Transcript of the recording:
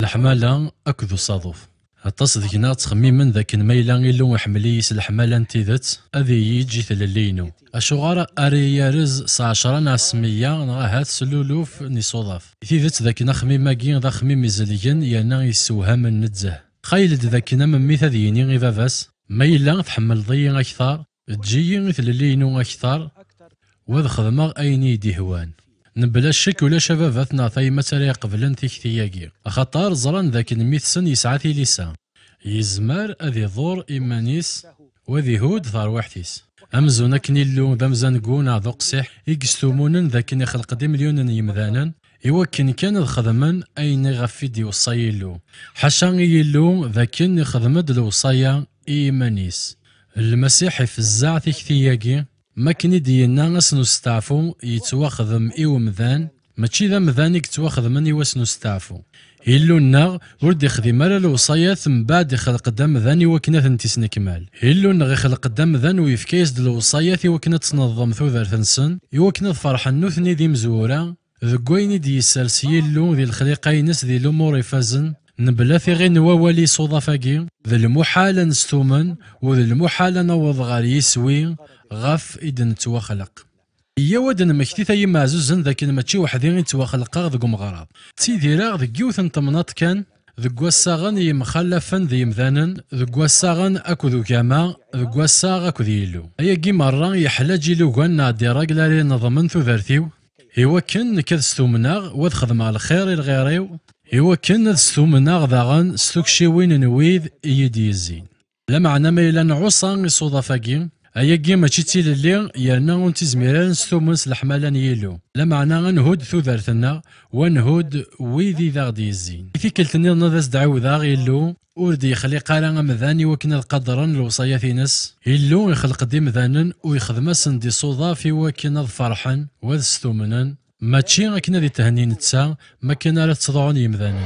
الحمالة أكذو صادوف أطاس ديكنا تخميمن ذاك ميلا إلو يحملي الحمالة نتيذت أذي يجي ثللينو أشغار أريارز 19 ناسمية نغاهات سلولوف نصوضاف تيذت ذاك نخميم ماكين ذا خميم مزليين يانا يسوها من نتزه خايلد ذاكنا من ميثا ذيني غير فاس ميلا تحمل ضي أكثر تجي ثللينو أكثر وذ خدمة أيني ديهوان نبلا الشك ولا شباباتنا ثايمة تري قبلن تيكتياكي خطار زران ذاك الميثسن يسعى لسان يزمر أذي ضور إيمانيس وذي هود ثروحتيس أمزونا كنيلو ذمزان قونا ذو قصيح يقستومونن ذاك خلق دي مليون يمذانا يوكن كان الخدمان أين غفيدي وصايلو حشان يلو ذاك خدمد الوصايا إيمانيس المسيح في الزعث كتياكي ما كني دينا ناس نستعفو يتواخذم مذان ماشي ذا مذان يتواخذ من يواس نستعفو هيلو النغ ورد يخدم على الوصايات من بعد يخلق دم ذاني وكنا ثنتيس نكمال هيلو النغ يخلق دم ذان ويفكيس د الوصايات وكنا تنظم ثوذر ثنسن يوكنا فرحان نوثني ذي مزورا ذكويني دي السلسيلو ذي الخليقاينس ذي الامور يفازن نبلا في غير نواولي صوضافاكي ذا المحال نستومن وذا المحال نوض غار يسوي غاف إذن توخلق يودن مكتيثا يما عزوزن ذاك ماشي وحدين توخلقا ذك مغرض تيديرا ذك يوث نطمنات كان ذك واساغن يمخلفا ذي مذانن ذك واساغن اكو ذو كاما ذك واساغ اكو ذيلو ايا كي مرة يحلا جيلو كان ديراك لاري نظمن ثوذرتيو هو كان نكذ ستومناغ وذ خدم على الخير الغيريو هو كان ستومناغ ذاغن ستوكشيوين نويذ يدي الزين لا معنى ما إلا نعوصا يصوضافاكي أيا كي ماشي تيلي يانا ونتي زميران ستومنس الحمالان يلو لا معنى غنهود ثوذرتنا ونهود ويدي ذا غدي الزين في كلتني نضاس دعو ذا يلو وردي يخلق على مذاني وكنا القدرن الوصايا ناس يلو يخلق دي مذانن ويخدم سندي صوضا في وكنا فرحا وذ ستومنن ماشي غكنا دي تهنين تسا ما كنا لا تصدعون يمذانن